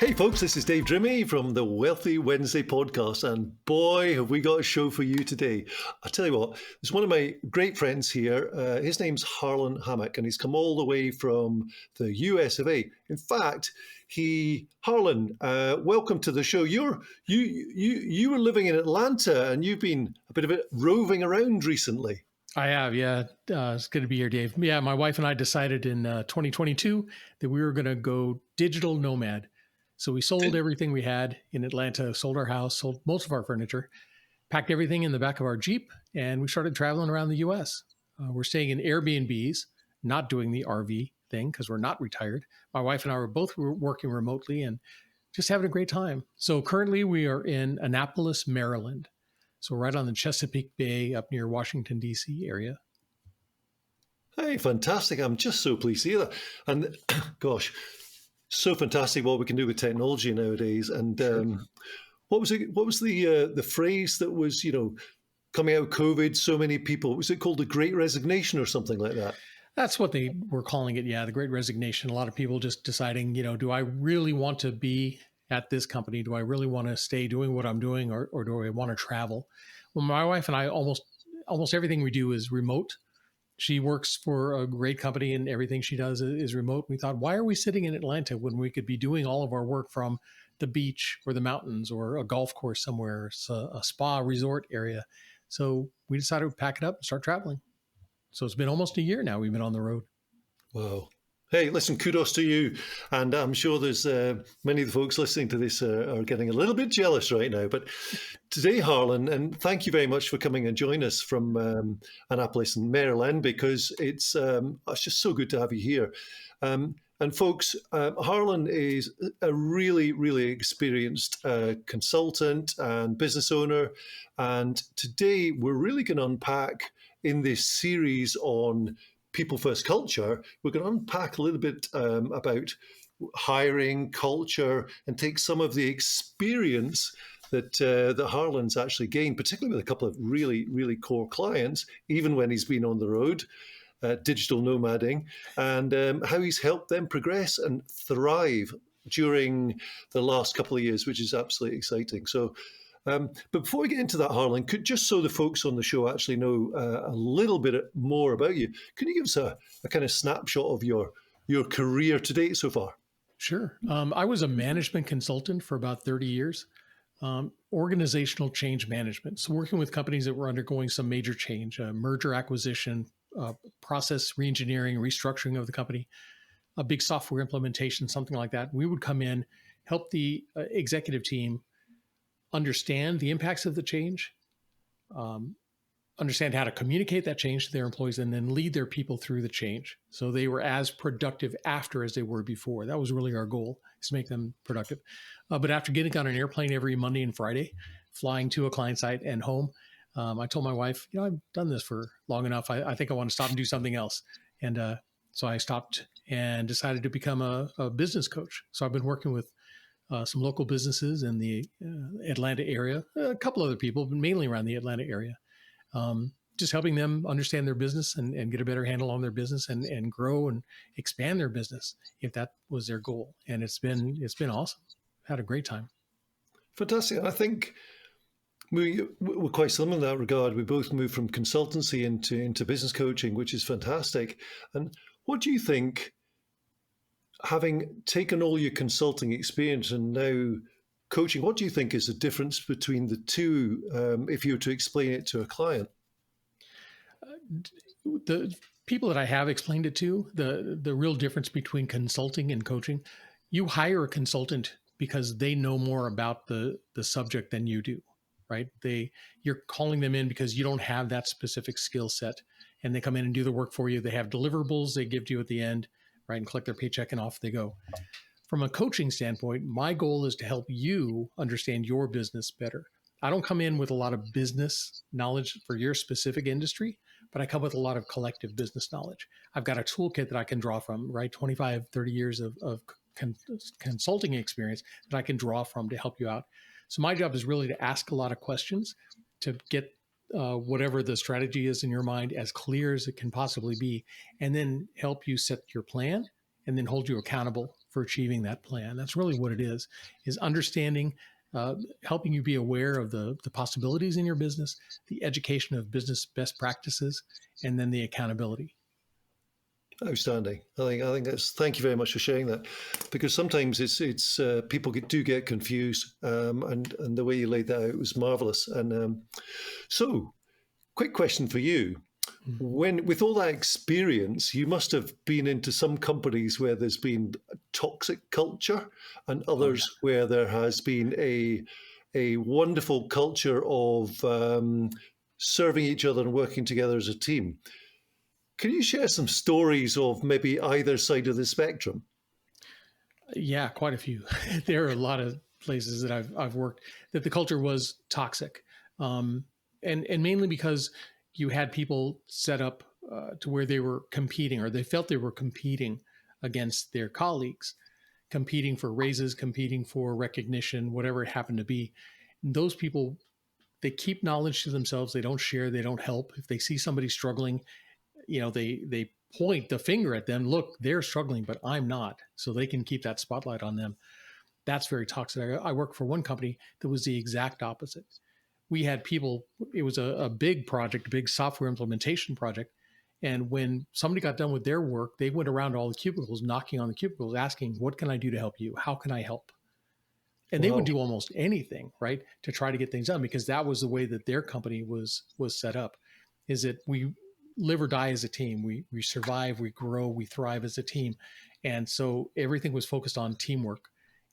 Hey folks, this is Dave Drimmie from the Wealthy Wednesday podcast, and boy, have we got a show for you today. I tell you what, there's one of my great friends here. His name's Harlan Hammack, and he's come all the way from the US of A. In fact, Harlan, welcome to the show. You were living in Atlanta, and you've been a bit of it roving around recently. I have, yeah. It's good to be here, Dave. Yeah, my wife and I decided in 2022 that we were going to go digital nomad. So we sold everything we had in Atlanta, sold our house, sold most of our furniture, packed everything in the back of our Jeep, and we started traveling around the U.S. We're staying in Airbnbs, not doing the RV thing because we're not retired. My wife and I were both working remotely and just having a great time. So currently we are in Annapolis, Maryland. So right on the Chesapeake Bay up near Washington, D.C. area. Hey, fantastic. I'm just so pleased to hear that. And gosh, so fantastic what we can do with technology nowadays. And what was the phrase that was, coming out of COVID, so many people, was it called the Great Resignation or something like that? That's what they were calling it. Yeah, the Great Resignation. A lot of people just deciding, do I really want to be at this company? Do I really want to stay doing what I'm doing, or do I want to travel? Well, my wife and I, almost everything we do is remote. She works for a great company and everything she does is remote. We thought, why are we sitting in Atlanta when we could be doing all of our work from the beach or the mountains or a golf course somewhere, a spa resort area? So we decided to pack it up and start traveling. So it's been almost a year now we've been on the road. Wow. Hey, listen, kudos to you. And I'm sure there's many of the folks listening to this are getting a little bit jealous right now. But today, Harlan, and thank you very much for coming and joining us from Annapolis and Maryland, because it's just so good to have you here. And folks, Harlan is a really, really experienced consultant and business owner. And today we're really going to unpack in this series on people first culture, we're going to unpack a little bit about hiring, culture, and take some of the experience that Harlan's actually gained, particularly with a couple of really, really core clients, even when he's been on the road, digital nomading, and how he's helped them progress and thrive during the last couple of years, which is absolutely exciting. So, but before we get into that, Harlan, just so the folks on the show actually know a little bit more about you, can you give us a kind of snapshot of your career to date so far? Sure. I was a management consultant for about 30 years, organizational change management. So working with companies that were undergoing some major change, merger acquisition, process reengineering, restructuring of the company, a big software implementation, something like that. We would come in, help the executive team understand the impacts of the change, understand how to communicate that change to their employees, and then lead their people through the change. So they were as productive after as they were before. That was really our goal, is to make them productive. But after getting on an airplane every Monday and Friday, flying to a client site and home, I told my wife, I've done this for long enough. I think I want to stop and do something else. And so I stopped and decided to become a business coach. So I've been working with some local businesses in the Atlanta area, a couple other people, but mainly around the Atlanta area, just helping them understand their business and get a better handle on their business and grow and expand their business if that was their goal. And it's been awesome. Had a great time. Fantastic. I think we're quite similar in that regard. We both moved from consultancy into business coaching, which is fantastic. And what do you think, having taken all your consulting experience and now coaching, what do you think is the difference between the two, if you were to explain it to a client? The people that I have explained it to, the real difference between consulting and coaching, you hire a consultant because they know more about the subject than you do, right? You're calling them in because you don't have that specific skill set, and they come in and do the work for you. They have deliverables they give to you at the end, right, and collect their paycheck and off they go. From a coaching standpoint, my goal is to help you understand your business better. I don't come in with a lot of business knowledge for your specific industry, but I come with a lot of collective business knowledge. I've got a toolkit that I can draw from, right? 25, 30 years of consulting experience that I can draw from to help you out. So my job is really to ask a lot of questions to get whatever the strategy is in your mind as clear as it can possibly be, and then help you set your plan and then hold you accountable for achieving that plan. That's really what it is understanding, helping you be aware of the possibilities in your business, the education of business best practices, and then the accountability. Outstanding. I think that's. Thank you very much for sharing that, because sometimes it's people do get confused, and the way you laid that out was marvelous. And so, quick question for you: when, with all that experience, you must have been into some companies where there's been a toxic culture, and others where there has been a wonderful culture of serving each other and working together as a team. Can you share some stories of maybe either side of the spectrum? Yeah, quite a few. There are a lot of places that I've worked that the culture was toxic, and mainly because you had people set up to where they were competing, or they felt they were competing against their colleagues, competing for raises, competing for recognition, whatever it happened to be. And those people, they keep knowledge to themselves. They don't share. They don't help. If they see somebody struggling, they point the finger at them. Look, they're struggling, but I'm not. So they can keep that spotlight on them. That's very toxic. I worked for one company that was the exact opposite. We had people, it was a big project, a big software implementation project. And when somebody got done with their work, they went around to all the cubicles, knocking on the cubicles, asking, what can I do to help you? How can I help? And they would do almost anything, right, to try to get things done, because that was the way that their company was set up, is that we live or die as a team. We survive, we grow, we thrive as a team. And so everything was focused on teamwork.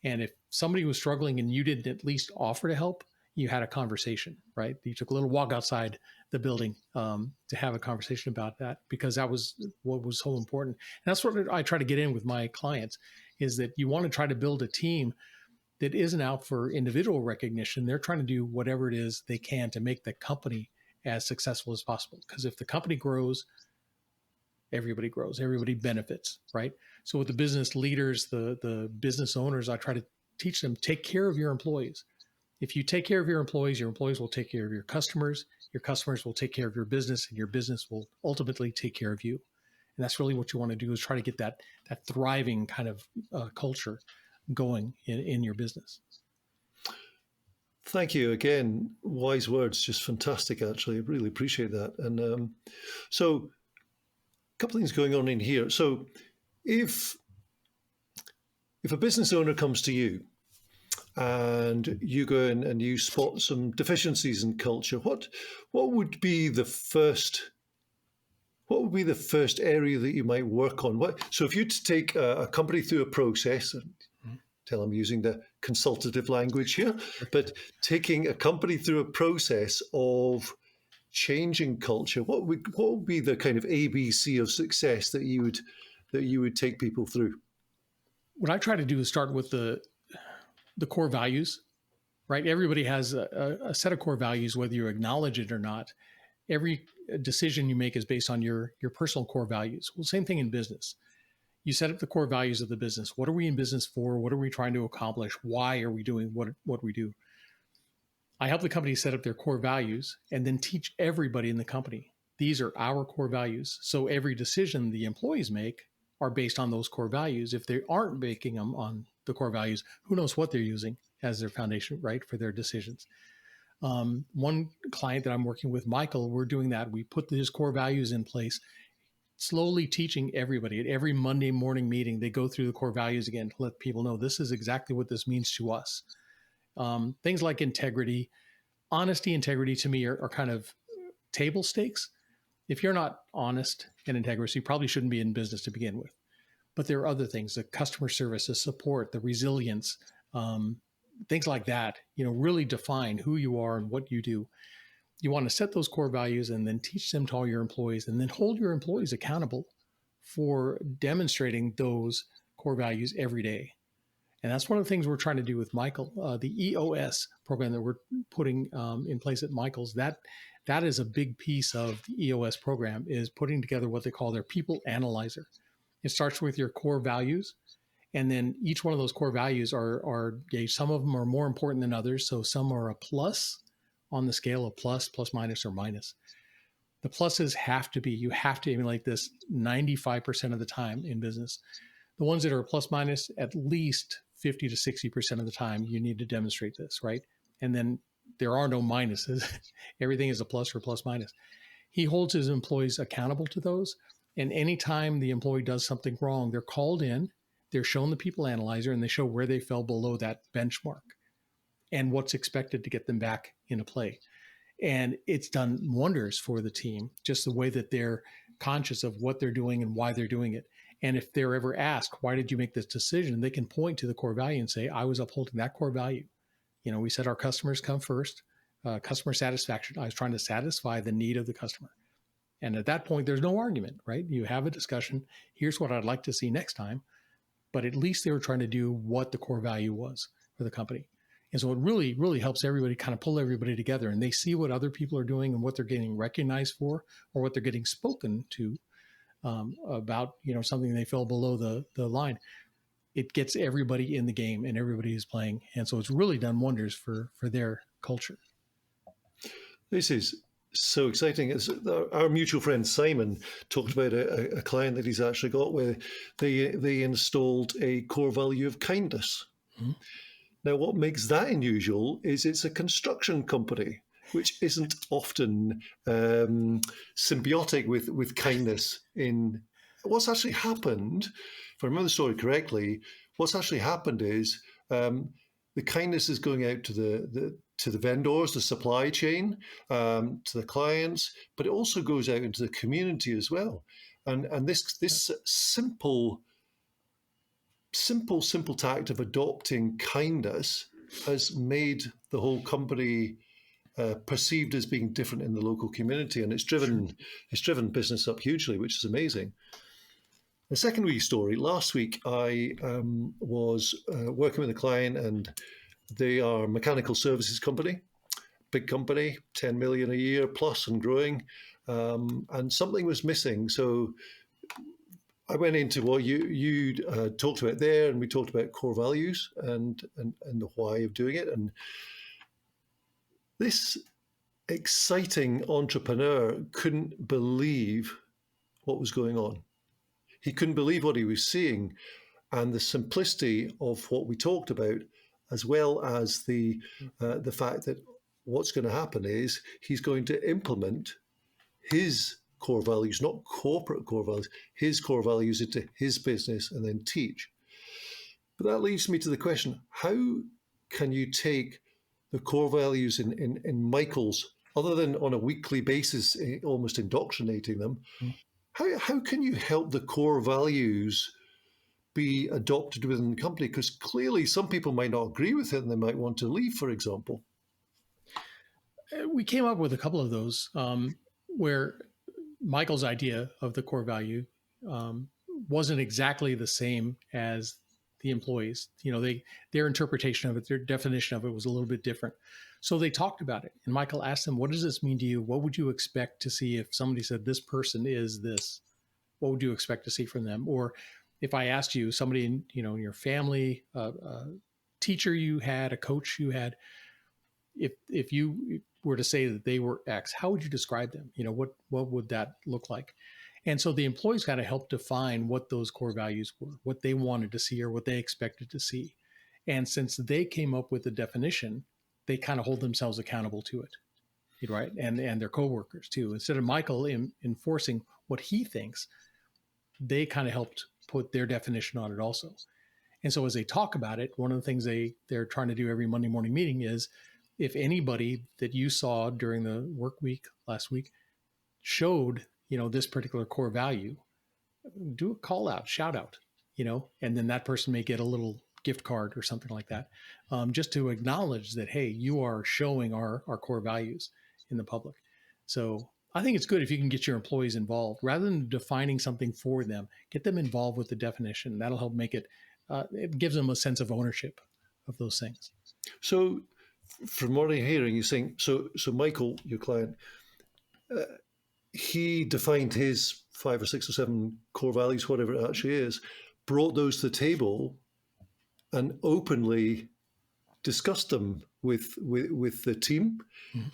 And if somebody was struggling and you didn't at least offer to help, you had a conversation, right? You took a little walk outside the building to have a conversation about that, because that was what was so important. And that's what I try to get in with my clients, is that you want to try to build a team that isn't out for individual recognition. They're trying to do whatever it is they can to make the company as successful as possible. Because if the company grows, everybody benefits, right? So with the business leaders, the business owners, I try to teach them, take care of your employees. If you take care of your employees will take care of your customers will take care of your business, and your business will ultimately take care of you. And that's really what you want to do, is try to get that thriving kind of culture going in your business. Thank you again. Wise words, just fantastic. Actually, I really appreciate that. And so, a couple of things going on in here. So, if a business owner comes to you and you go in and you spot some deficiencies in culture, what would be the first area that you might work on? So if you take a company through a process, and tell I'm using the consultative language here, but taking a company through a process of changing culture, what would be the kind of ABC of success that you would take people through? What I try to do is start with the core values, right? Everybody has a set of core values, whether you acknowledge it or not. Every decision you make is based on your personal core values. Well, same thing in business. You set up the core values of the business. What are we in business for? What are we trying to accomplish? Why are we doing what we do? I help the company set up their core values and then teach everybody in the company, these are our core values. So every decision the employees make are based on those core values. If they aren't making them on the core values, who knows what they're using as their foundation, right, for their decisions. One client that I'm working with, Michael, we're doing that. We put these core values in place, slowly teaching everybody. At every Monday morning meeting, they go through the core values again to let people know this is exactly what this means to us. Things like integrity, honesty, integrity to me are kind of table stakes. If you're not honest and integrous, you probably shouldn't be in business to begin with. But there are other things, the customer service, the support, the resilience, things like that, really define who you are and what you do. You want to set those core values and then teach them to all your employees, and then hold your employees accountable for demonstrating those core values every day. And that's one of the things we're trying to do with Michael. The EOS program that we're putting in place at Michael's, that is a big piece of the EOS program, is putting together what they call their people analyzer. It starts with your core values. And then each one of those core values are some of them are more important than others. So some are a plus on the scale of plus, minus, or minus. The pluses you have to emulate this 95% of the time in business. The ones that are plus minus, at least 50 to 60% of the time, you need to demonstrate this, right? And then there are no minuses. Everything is a plus or plus minus. He holds his employees accountable to those. And anytime the employee does something wrong, they're called in, they're shown the people analyzer, and they show where they fell below that benchmark and what's expected to get them back into play. And it's done wonders for the team, just the way that they're conscious of what they're doing and why they're doing it. And if they're ever asked, why did you make this decision? They can point to the core value and say, I was upholding that core value. You know, we said our customers come first, customer satisfaction. I was trying to satisfy the need of the customer. And at that point, there's no argument, right? You have a discussion. Here's what I'd like to see next time. But at least they were trying to do what the core value was for the company. And so it really, really helps everybody kind of pull everybody together, and they see what other people are doing and what they're getting recognized for, or what they're getting spoken to about, you know, something they fell below the line. It gets everybody in the game and everybody is playing. And so it's really done wonders for their culture. This is so exciting. Our mutual friend Simon talked about a client that he's actually got where they installed a core value of kindness. Mm-hmm. Now, what makes that unusual is it's a construction company, which isn't often symbiotic with kindness. In what's actually happened, if I remember the story correctly, what's actually happened is the kindness is going out to the vendors, the supply chain, to the clients, but it also goes out into the community as well. And this simple tact of adopting kindness has made the whole company perceived as being different in the local community, and it's driven business up hugely, which is amazing. The second week story, last week I was working with a client, and they are a mechanical services company, big company, 10 million a year plus and growing, and something was missing. So I went into what you talked about there, and we talked about core values and the why of doing it. And this exciting entrepreneur couldn't believe what was going on. He couldn't believe what he was seeing, and the simplicity of what we talked about, as well as the fact that what's going to happen is he's going to implement his core values, not corporate core values, his core values into his business and then teach. But that leads me to the question, how can you take the core values in Michael's, other than on a weekly basis, almost indoctrinating them, how can you help the core values be adopted within the company? Because clearly some people might not agree with it and they might want to leave, for example. We came up with a couple of those where Michael's idea of the core value wasn't exactly the same as the employees. You know, their interpretation of it, their definition of it was a little bit different. So they talked about it. And Michael asked them, what does this mean to you? What would you expect to see if somebody said, this person is this? What would you expect to see from them? Or if I asked you, somebody in your family, a teacher you had, a coach you had, if you were to say that they were X, how would you describe them? You know, what would that look like? And so the employees got to help define what those core values were, what they wanted to see or what they expected to see. And since they came up with the definition, they kind of hold themselves accountable to it, right? And their coworkers too. Instead of Michael enforcing what he thinks, they kind of helped put their definition on it also. And so as they talk about it, one of the things they're trying to do every Monday morning meeting is, if anybody that you saw during the work week last week showed, this particular core value, do a call out, shout out, and then that person may get a little gift card or something like that, just to acknowledge that, hey, you are showing our core values in the public. So I think it's good if you can get your employees involved rather than defining something for them. Get them involved with the definition. That'll help make it. It gives them a sense of ownership of those things. So, from what I'm hearing, you're saying so. Michael, your client, he defined his 5 or 6 or 7 core values, whatever it actually is, brought those to the table, and openly discussed them with the team,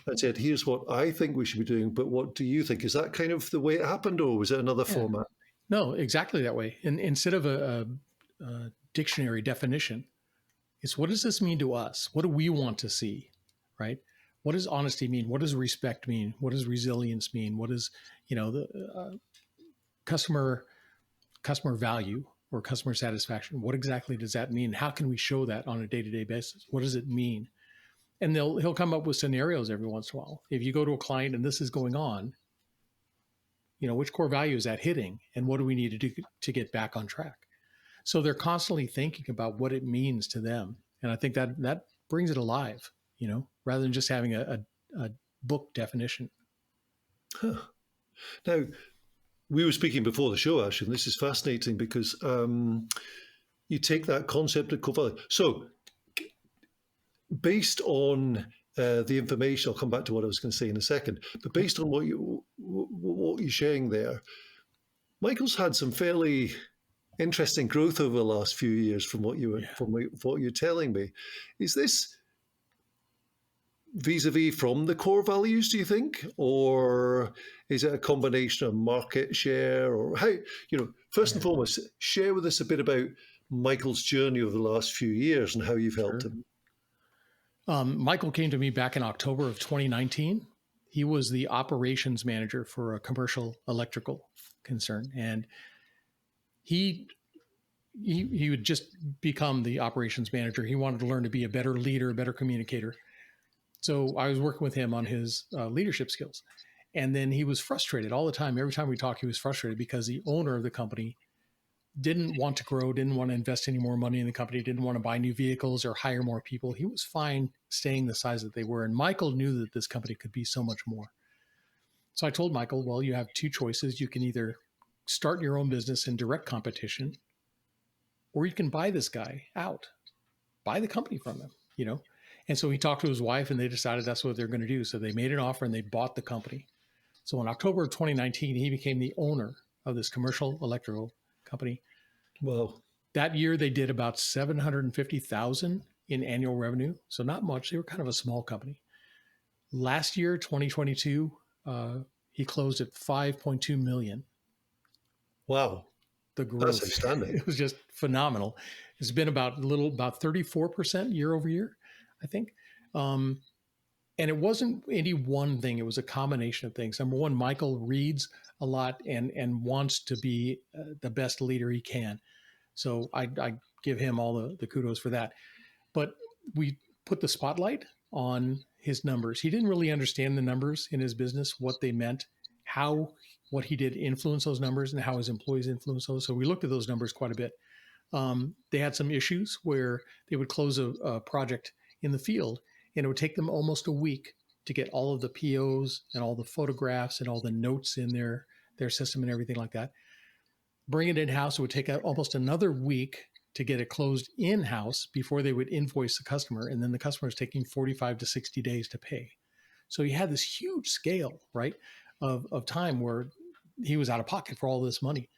and said, "Here's what I think we should be doing, but what do you think?" Is that kind of the way it happened, or was it another format? No, exactly that way. And instead of dictionary definition. It's what does this mean to us? What do we want to see, right? What does honesty mean? What does respect mean? What does resilience mean? What does, the customer value or customer satisfaction? What exactly does that mean? How can we show that on a day-to-day basis? What does it mean? And he'll come up with scenarios every once in a while. If you go to a client and this is going on, which core value is that hitting, and what do we need to do to get back on track? So they're constantly thinking about what it means to them. And I think that brings it alive, rather than just having a book definition. Huh. Now, we were speaking before the show, Ash, and this is fascinating because you take that concept of core value. So based on the information, I'll come back to what I was going to say in a second, but based on what you're sharing there, Michael's had some fairly interesting growth over the last few years from what you're telling me. Is this vis-a-vis from the core values, do you think? Or is it a combination of market share? Or how, first and foremost, share with us a bit about Michael's journey over the last few years and how you've helped him. Michael came to me back in October of 2019. He was the operations manager for a commercial electrical concern. And he would just become the operations manager. He wanted to learn to be a better leader, a better communicator. So I was working with him on his leadership skills. And then he was frustrated all the time. Every time we talked, he was frustrated because the owner of the company didn't want to grow, didn't want to invest any more money in the company, didn't want to buy new vehicles or hire more people. He was fine staying the size that they were. And Michael knew that this company could be so much more. So I told Michael, well, you have two choices. You can either start your own business in direct competition, or you can buy this guy out, buy the company from him, And so he talked to his wife and they decided that's what they're going to do. So they made an offer and they bought the company. So in October of 2019, he became the owner of this commercial electrical company. Wow. That year they did about $750,000 in annual revenue. So not much. They were kind of a small company. Last year, 2022, he closed at $5.2 million. Wow. The growth. That's outstanding. It was just phenomenal. It's been about 34% year over year, I think. And it wasn't any one thing. It was a combination of things. Number one, Michael reads a lot and wants to be the best leader he can. So I give him all the kudos for that. But we put the spotlight on his numbers. He didn't really understand the numbers in his business, what they meant, what he did influence those numbers and how his employees influence those. So we looked at those numbers quite a bit. They had some issues where they would close a project in the field and it would take them almost a week to get all of the POs and all the photographs and all the notes in their system and everything like that. Bring it in-house, it would take almost another week to get it closed in-house before they would invoice the customer. And then the customer is taking 45 to 60 days to pay. So he had this huge scale, right, of time where he was out of pocket for all this money.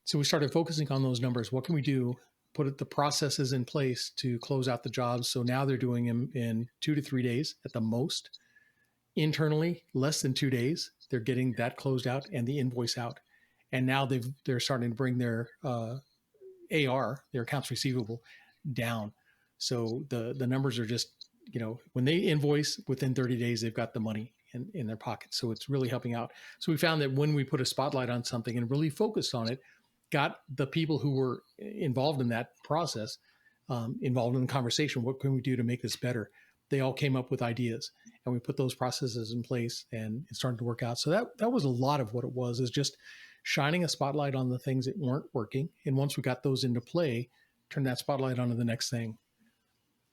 So we started focusing on those numbers. What can we do? Put the processes in place to close out the jobs. So now they're doing them in 2 to 3 days at the most. Internally, less than 2 days, they're getting that closed out and the invoice out. And now they're starting to bring their AR, their accounts receivable, down. So the numbers are just, when they invoice within 30 days, they've got the money in their pocket. So it's really helping out. So we found that when we put a spotlight on something and really focused on it, got the people who were involved in that process, involved in the conversation. What can we do to make this better? They all came up with ideas and we put those processes in place and it started to work out. So that was a lot of what it was, is just shining a spotlight on the things that weren't working. And once we got those into play, turn that spotlight onto the next thing.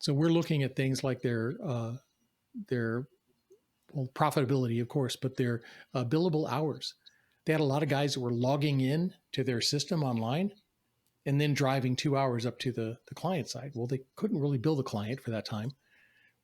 So we're looking at things like their profitability, of course, but their billable hours. They had a lot of guys that were logging in to their system online and then driving 2 hours up to the client side. Well, they couldn't really bill the client for that time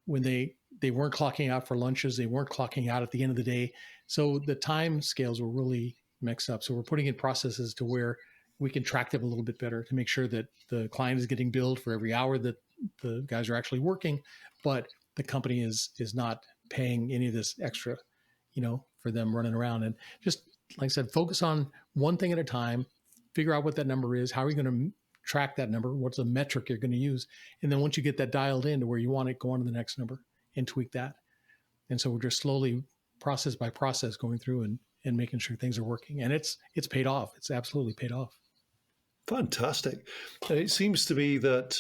when they weren't clocking out for lunches. They weren't clocking out at the end of the day. So the time scales were really mixed up. So we're putting in processes to where we can track them a little bit better to make sure that the client is getting billed for every hour that the guys are actually working, but the company is not paying any of this extra, for them running around. And just like I said, focus on one thing at a time, figure out what that number is. How are you going to track that number. What's the metric you're going to use? And then once you get that dialed in to where you want it, go on to the next number and tweak that. And so we're just slowly, process by process, going through and making sure things are working. And it's paid off. It's absolutely paid off. Fantastic. And it seems to me that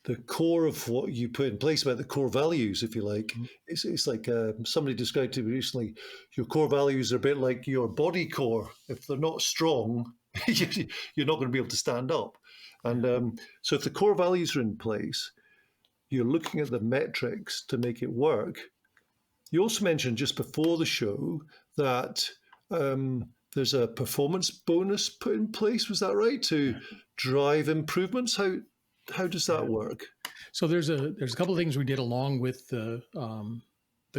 the core of what you put in place, about the core values, if you like, it's like somebody described to me recently, your core values are a bit like your body core. If they're not strong, you're not going to be able to stand up. And so if the core values are in place, you're looking at the metrics to make it work. You also mentioned just before the show that there's a performance bonus put in place. Was that right? To drive improvements? How does that work? So there's a couple of things we did along with the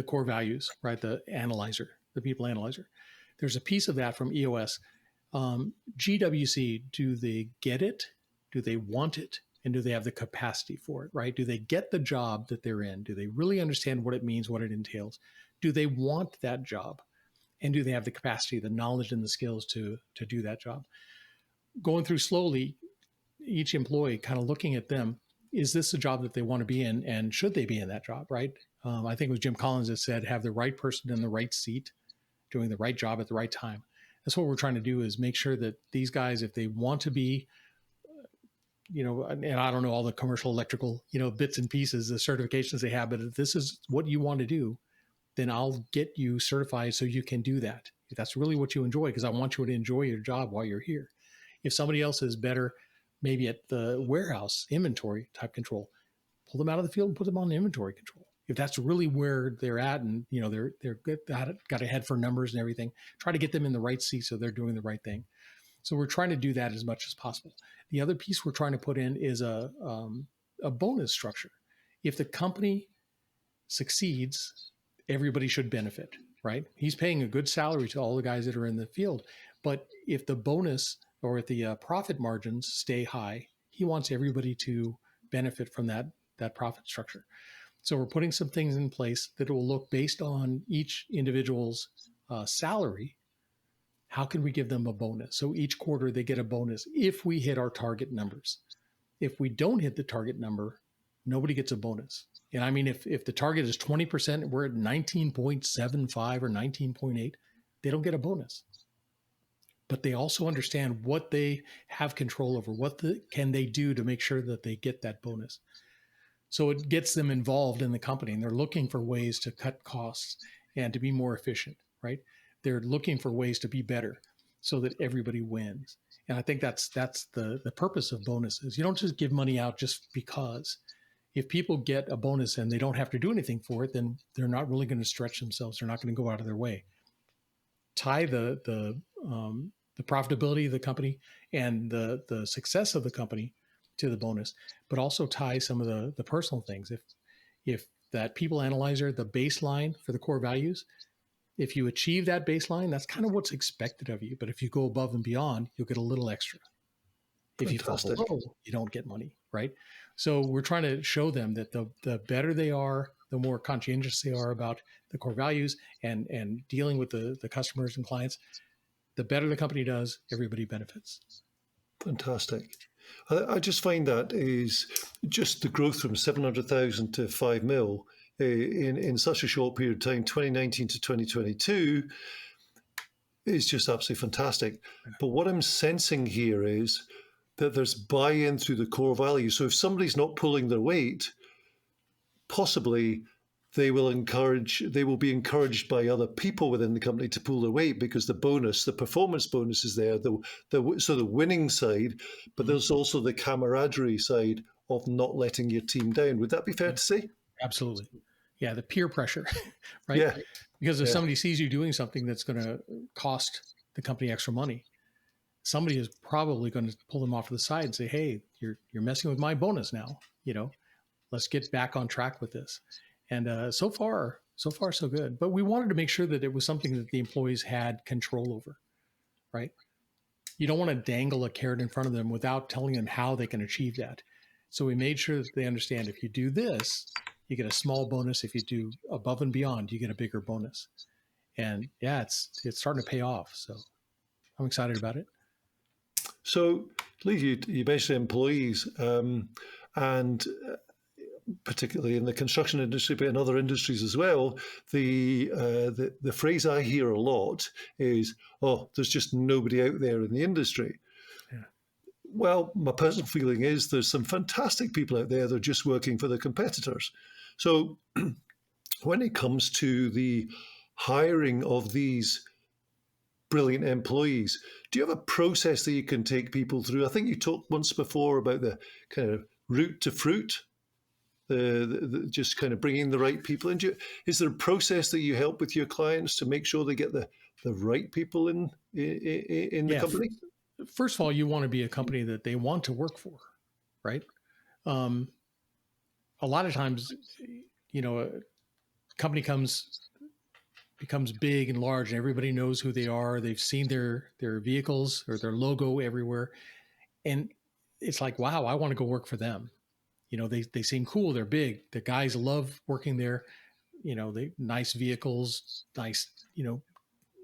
core values, right? The analyzer, the people analyzer. There's a piece of that from EOS. GWC, do they get it? Do they want it? And do they have the capacity for it, right? Do they get the job that they're in? Do they really understand what it means, what it entails? Do they want that job? And do they have the capacity, the knowledge, and the skills to do that job? Going through slowly, each employee kind of looking at them, is this a job that they want to be in, and should they be in that job, right? I think it was Jim Collins that said, have the right person in the right seat, doing the right job at the right time. That's what we're trying to do, is make sure that these guys, if they want to be, and I don't know all the commercial electrical, bits and pieces, the certifications they have, but if this is what you want to do, then I'll get you certified so you can do that. If that's really what you enjoy, because I want you to enjoy your job while you're here. If somebody else is better, maybe at the warehouse inventory type control, pull them out of the field and put them on the inventory control. If that's really where they're at, and they're good, got a head for numbers and everything, try to get them in the right seat so they're doing the right thing. So we're trying to do that as much as possible. The other piece we're trying to put in is a bonus structure. If the company succeeds, everybody should benefit, right? He's paying a good salary to all the guys that are in the field. But if the bonus or if the profit margins stay high, he wants everybody to benefit from that profit structure. So we're putting some things in place that will look based on each individual's salary. How can we give them a bonus? So each quarter they get a bonus if we hit our target numbers. If we don't hit the target number, nobody gets a bonus. And I mean, if the target is 20%, we're at 19.75 or 19.8, they don't get a bonus. But they also understand what they have control over, can they do to make sure that they get that bonus. So it gets them involved in the company, and they're looking for ways to cut costs and to be more efficient, right? They're looking for ways to be better so that everybody wins. And I think that's the purpose of bonuses. You don't just give money out just because. If people get a bonus and they don't have to do anything for it, then they're not really going to stretch themselves. They're not going to go out of their way. Tie the profitability of the company and the success of the company to the bonus, but also tie some of the personal things. If that people analyzer, the baseline for the core values, if you achieve that baseline, that's kind of what's expected of you. But if you go above and beyond, you'll get a little extra. If you fall below, you don't get money, right? So we're trying to show them that the better they are, the more conscientious they are about the core values and dealing with the customers and clients, the better the company does, everybody benefits. Fantastic. I just find that is just the growth from 700,000 to 5 mil in such a short period of time, 2019 to 2022, is just absolutely fantastic. But what I'm sensing here is that there's buy-in through the core values. So if somebody's not pulling their weight, possibly they will be encouraged by other people within the company to pull their weight, because the performance bonus is there, so the winning side, but there's also the camaraderie side of not letting your team down. Would that be fair to say? Absolutely. Yeah, the peer pressure, right? Yeah. Because if somebody sees you doing something that's going to cost the company extra money, somebody is probably going to pull them off to the side and say, hey, you're messing with my bonus now. Let's get back on track with this. And so far, so good. But we wanted to make sure that it was something that the employees had control over, right? You don't want to dangle a carrot in front of them without telling them how they can achieve that. So we made sure that they understand, if you do this, you get a small bonus. If you do above and beyond, you get a bigger bonus. And yeah, it's starting to pay off. So I'm excited about it. So, Lee, you mentioned employees, and particularly in the construction industry, but in other industries as well, the phrase I hear a lot is, "Oh, there's just nobody out there in the industry." Yeah. Well, my personal feeling is there's some fantastic people out there that are just working for the competitors. So, when it comes to the hiring of these brilliant employees, do you have a process that you can take people through? I think you talked once before about the kind of route to fruit, the just kind of bringing the right people in. Is there a process that you help with your clients to make sure they get the right people in the company? First of all, you want to be a company that they want to work for, right? A lot of times, a company becomes big and large, and everybody knows who they are. They've seen their vehicles or their logo everywhere, and it's like, wow, I want to go work for them. They seem cool. They're big. The guys love working there. They nice vehicles, nice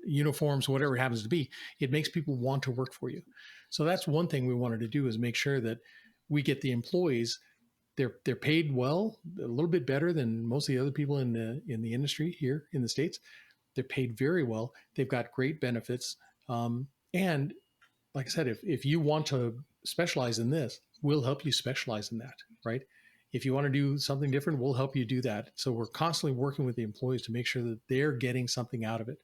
uniforms, whatever it happens to be. It makes people want to work for you. So that's one thing we wanted to do, is make sure that we get the employees. They're paid well, a little bit better than most of the other people in the industry here in the States. They're paid very well. They've got great benefits. And like I said, if you want to specialize in this, we'll help you specialize in that, right? If you want to do something different, we'll help you do that. So we're constantly working with the employees to make sure that they're getting something out of it.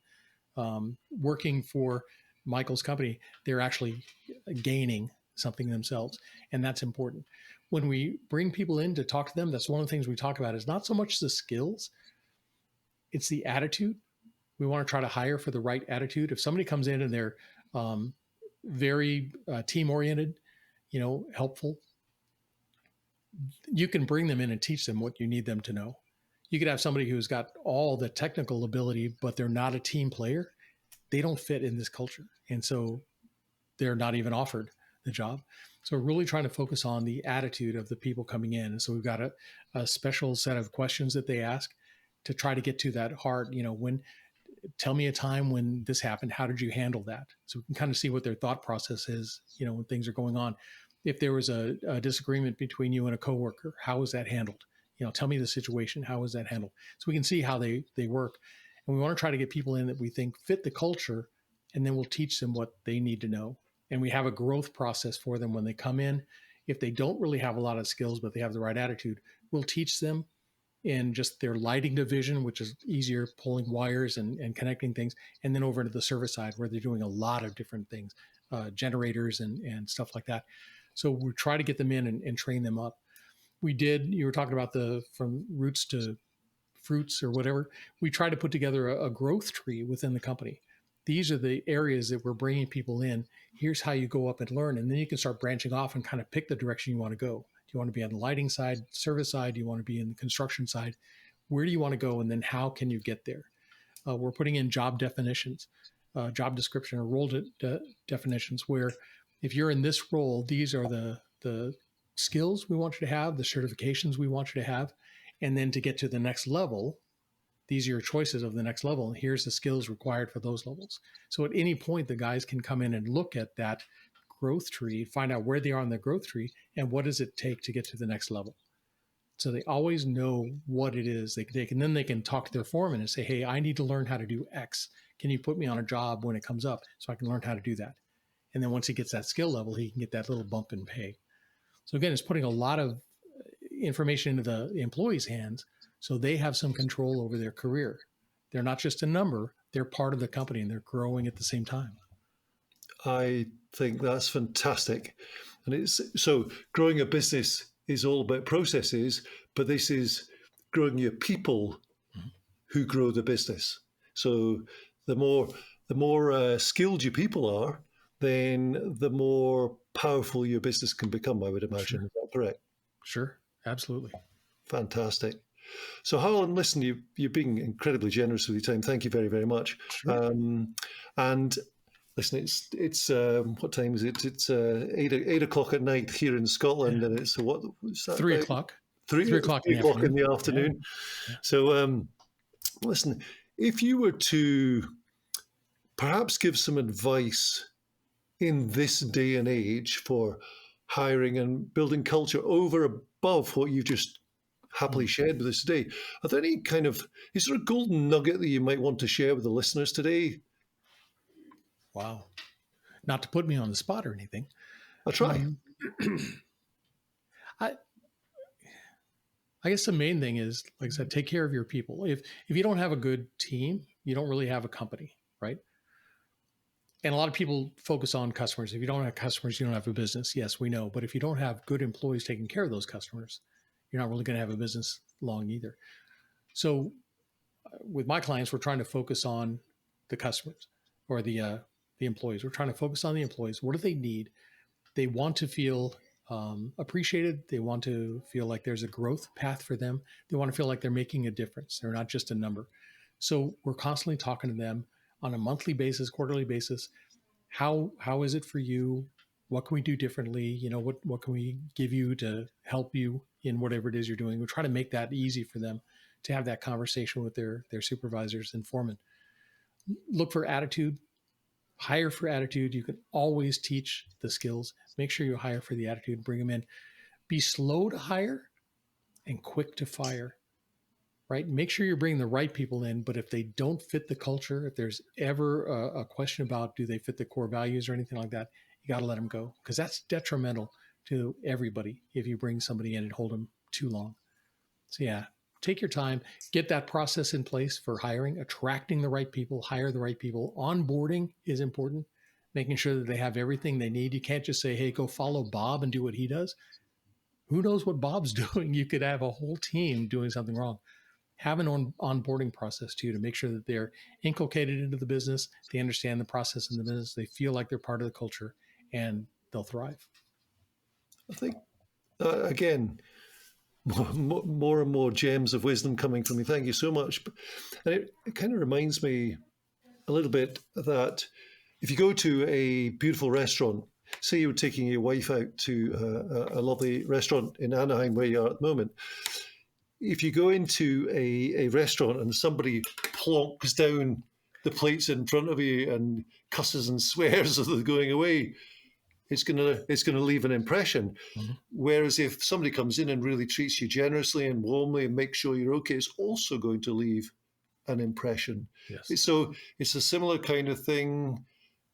Working for Michael's company, they're actually gaining something themselves. And that's important. When we bring people in to talk to them, that's one of the things we talk about, is not so much the skills, it's the attitude. We want to try to hire for the right attitude. If somebody comes in and they're very team-oriented, helpful, you can bring them in and teach them what you need them to know. You could have somebody who's got all the technical ability, but they're not a team player. They don't fit in this culture. And so they're not even offered the job. So we're really trying to focus on the attitude of the people coming in. And so we've got a special set of questions that they ask to try to get to that heart. Tell me a time when this happened. How did you handle that? So we can kind of see what their thought process is, when things are going on. If there was a disagreement between you and a coworker, how was that handled? Tell me the situation. How was that handled? So we can see how they work. And we want to try to get people in that we think fit the culture, and then we'll teach them what they need to know. And we have a growth process for them when they come in. If they don't really have a lot of skills, but they have the right attitude, we'll teach them in just their lighting division, which is easier, pulling wires and connecting things, and then over to the service side where they're doing a lot of different things, generators and stuff like that. So we try to get them in and train them up. You were talking about from roots to fruits or whatever. We try to put together a growth tree within the company. These are the areas that we're bringing people in. Here's how you go up and learn. And then you can start branching off and kind of pick the direction you want to go. Do you want to be on the lighting side, service side? Do you want to be in the construction side? Where do you want to go? And then how can you get there? We're putting in job definitions, job description or role definitions, where if you're in this role, these are the skills we want you to have, the certifications we want you to have. And then to get to the next level, these are your choices of the next level. And here's the skills required for those levels. So at any point, the guys can come in and look at that growth tree, find out where they are on the growth tree, and what does it take to get to the next level. So they always know what it is they can take. And then they can talk to their foreman and say, hey, I need to learn how to do X. Can you put me on a job when it comes up so I can learn how to do that? And then once he gets that skill level, he can get that little bump in pay. So again, it's putting a lot of information into the employees' hands so they have some control over their career. They're not just a number, they're part of the company and they're growing at the same time. I think that's fantastic. And so growing a business is all about processes, but this is growing your people who grow the business. So the more skilled your people are, then the more powerful your business can become, I would imagine. Sure. Is that correct? Sure, absolutely. Fantastic. So Harlan, listen, you're being incredibly generous with your time. Thank you very, very much. Sure. And listen, it's what time is it? It's 8 o'clock at night here in Scotland, and it's what is that? 3 o'clock. 3 o'clock in the afternoon. Yeah. So listen, if you were to perhaps give some advice in this day and age for hiring and building culture over above what you've just happily shared with us today. Are there any kind of, is there a golden nugget that you might want to share with the listeners today? Wow. Not to put me on the spot or anything. I'll try. I guess the main thing is, like I said, take care of your people. If you don't have a good team, you don't really have a company, right? And a lot of people focus on customers. If you don't have customers, you don't have a business. Yes, we know. But if you don't have good employees taking care of those customers, you're not really going to have a business long either. So with my clients, we're trying to focus on the customers or the employees. We're trying to focus on the employees. What do they need? They want to feel appreciated. They want to feel like there's a growth path for them. They want to feel like they're making a difference. They're not just a number. So we're constantly talking to them on a monthly basis, quarterly basis. How is it for you? What can we do differently? You know, what can we give you to help you in whatever it is you're doing? We try to make that easy for them to have that conversation with their supervisors and foremen. Look for attitude. Hire for attitude. You can always teach the skills. Make sure you hire for the attitude. Bring them in. Be slow to hire and quick to fire. Right? Make sure you're bringing the right people in, but if they don't fit the culture, if there's ever a question about do they fit the core values or anything like that, you got to let them go, because that's detrimental to everybody if you bring somebody in and hold them too long. So yeah, take your time, get that process in place for hiring, attracting the right people, hire the right people. Onboarding is important, making sure that they have everything they need. You can't just say, hey, go follow Bob and do what he does. Who knows what Bob's doing? You could have a whole team doing something wrong. Have an onboarding process too, to make sure that they're inculcated into the business. They understand the process in the business. They feel like they're part of the culture, and they'll thrive. I think, again, more and more gems of wisdom coming from you. Thank you so much. And it kind of reminds me a little bit that if you go to a beautiful restaurant, say you were taking your wife out to a lovely restaurant in Anaheim where you are at the moment, if you go into a restaurant and somebody plonks down the plates in front of you and cusses and swears as they're going away, it's gonna leave an impression. Mm-hmm. Whereas if somebody comes in and really treats you generously and warmly and makes sure you're okay, it's also going to leave an impression. Yes. So it's a similar kind of thing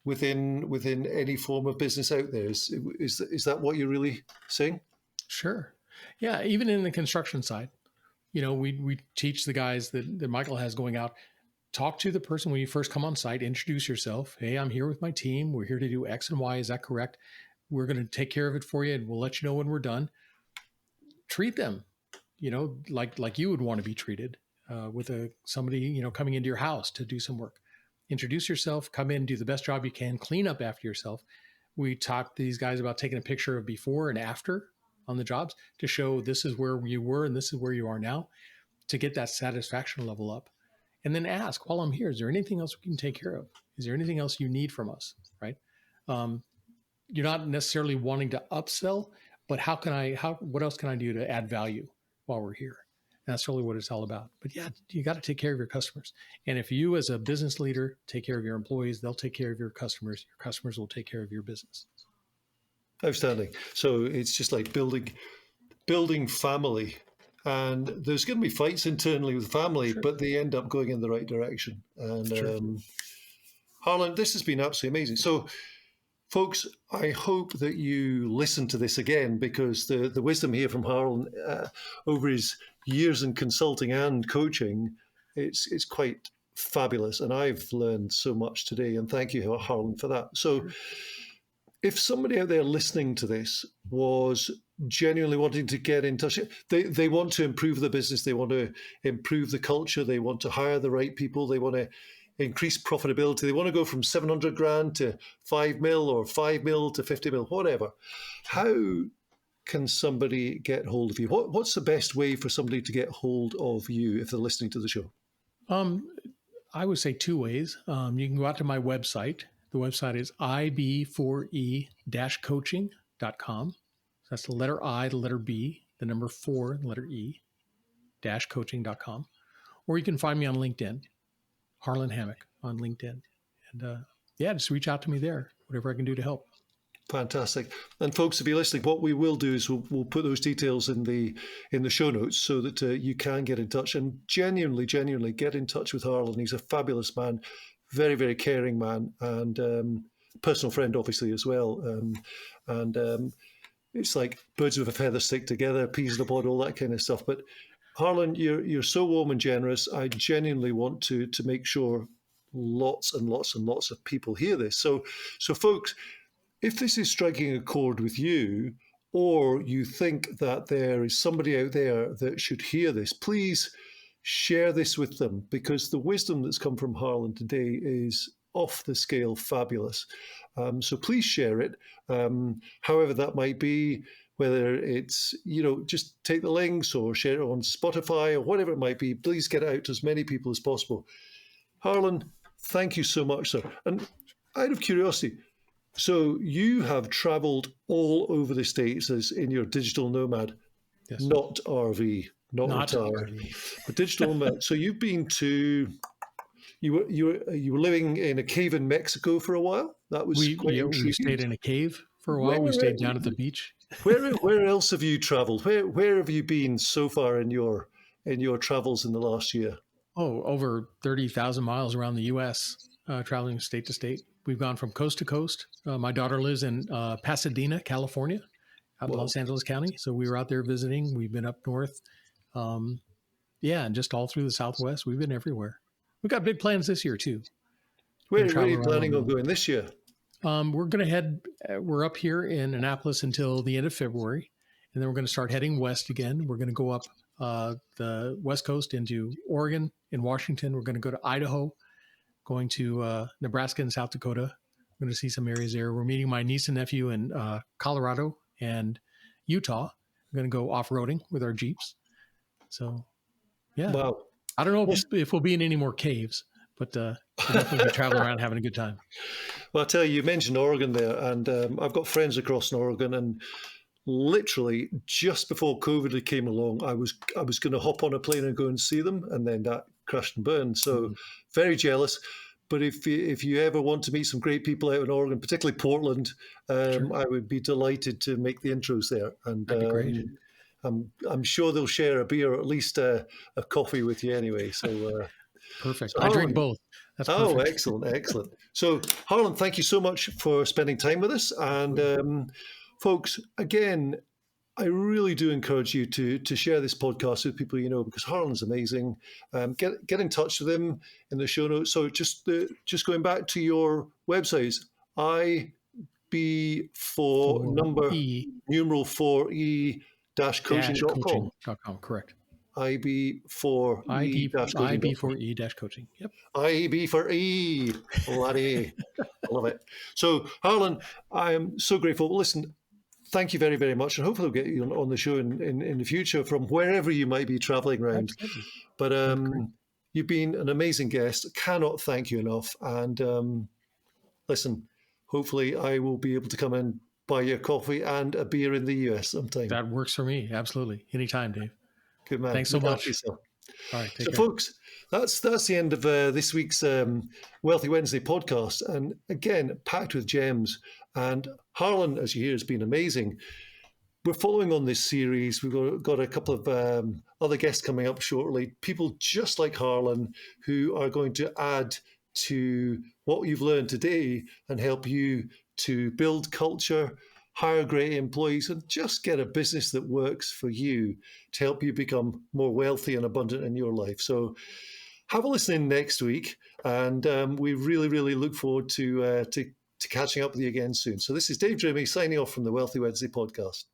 within any form of business out there. Is that what you're really saying? Sure. Yeah. Even in the construction side. You know, we teach the guys that Michael has going out, talk to the person when you first come on site, introduce yourself. Hey, I'm here with my team. We're here to do X and Y. Is that correct? We're going to take care of it for you, and we'll let you know when we're done. Treat them, you know, like you would want to be treated with somebody, you know, coming into your house to do some work. Introduce yourself, come in, do the best job you can, clean up after yourself. We talk to these guys about taking a picture of before and after on the jobs to show this is where you were and this is where you are now, to get that satisfaction level up. And then ask, while I'm here, is there anything else we can take care of? Is there anything else you need from us, right? You're not necessarily wanting to upsell, but what else can I do to add value while we're here? And that's really what it's all about. But yeah, you got to take care of your customers. And if you as a business leader take care of your employees, they'll take care of your customers. Your customers will take care of your business. Outstanding. So it's just like building family, and there's going to be fights internally with family, sure, but they end up going in the right direction. And sure. Harlan, this has been absolutely amazing. So, folks, I hope that you listen to this again, because the wisdom here from Harlan over his years in consulting and coaching, it's quite fabulous, and I've learned so much today. And thank you, Harlan, for that. So. Sure. If somebody out there listening to this was genuinely wanting to get in touch, they want to improve the business, they want to improve the culture, they want to hire the right people, they want to increase profitability, they want to go from 700 grand to 5 mil or 5 mil to 50 mil, whatever. How can somebody get hold of you? What's the best way for somebody to get hold of you if they're listening to the show? I would say two ways. You can go out to my website. The website is ib4e-coaching.com. So that's the letter I, the letter B, the number 4, the letter E, -coaching.com. Or you can find me on LinkedIn, Harlan Hammack on LinkedIn. And just reach out to me there. whatever I can do to help. Fantastic. And folks, if you're listening, what we will do is we'll put those details in the show notes so that you can get in touch and genuinely get in touch with Harlan. He's a fabulous man, very, very caring man, and personal friend, obviously, as well. It's like birds with a feather stick together, peas in a pod, all that kind of stuff. But Harlan, you're so warm and generous. I genuinely want to make sure lots and lots and lots of people hear this. So folks, if this is striking a chord with you, or you think that there is somebody out there that should hear this, please share this with them, because the wisdom that's come from Harlan today is off the scale fabulous. So please share it, however that might be, whether it's, just take the links or share it on Spotify or whatever it might be. Please get it out to as many people as possible. Harlan, thank you so much, sir. And out of curiosity, so you have traveled all over the States as in your digital nomad, Yes. not RV, not retired, but digital nomad. So you've been to, you were living in a cave in Mexico for a while. That was quite intriguing. We stayed in a cave for a while. We stayed down at the beach. Where else have you traveled? Where have you been so far in your travels in the last year? Oh, over 30,000 miles around the U.S., traveling state to state. We've gone from coast to coast. My daughter lives in Pasadena, California, out in Los Angeles County. So we were out there visiting. We've been up north. And just all through the Southwest. We've been everywhere. We've got big plans this year, too. Where are you planning on going this year? We're going to we're up here in Annapolis until the end of February. And then we're going to start heading west again. We're going to go up the West Coast into Oregon and Washington. We're going to go to Idaho, going to Nebraska and South Dakota. We're going to see some areas there. We're meeting my niece and nephew in Colorado and Utah. We're going to go off-roading with our Jeeps. So, yeah. Wow. I don't know if we'll be in any more caves, but we'll definitely be traveling around having a good time. Well, I'll tell you mentioned Oregon there, and I've got friends across in Oregon, and literally just before COVID came along, I was going to hop on a plane and go and see them, and then that crashed and burned. So very jealous. But if you ever want to meet some great people out in Oregon, particularly Portland, Sure. I would be delighted to make the intros there. And That'd be great. I'm sure they'll share a beer or at least a coffee with you anyway. So perfect. So I drink Harlan, both. That's perfect. excellent. So Harlan, thank you so much for spending time with us. And folks, again, I really do encourage you to share this podcast with people you know, because Harlan's amazing. Get in touch with him in the show notes. So just going back to your websites, IB for number numeral 4E coaching.com. Correct. IB4E-coaching. Yep. IB for E. Bloody. I love it. So Harlan, I am so grateful. Listen, thank you very, very much. And hopefully we'll get you on the show in the future from wherever you might be traveling around. Absolutely. But you've been an amazing guest. Cannot thank you enough. And listen, hopefully I will be able to come and buy you a coffee and a beer in the US sometime. That works for me. Absolutely. Anytime, Dave. Good man. Thanks so much. All right. So, folks, that's the end of this week's Wealthy Wednesday podcast. And again, packed with gems. And Harlan, as you hear, has been amazing. We're following on this series. We've got a couple of other guests coming up shortly. People just like Harlan who are going to add to what you've learned today and help you to build culture, hire great employees, and just get a business that works for you to help you become more wealthy and abundant in your life. So have a listen in next week, and we really, really look forward to catching up with you again soon. So this is Dave Drimmie signing off from the Wealthy Wednesday podcast.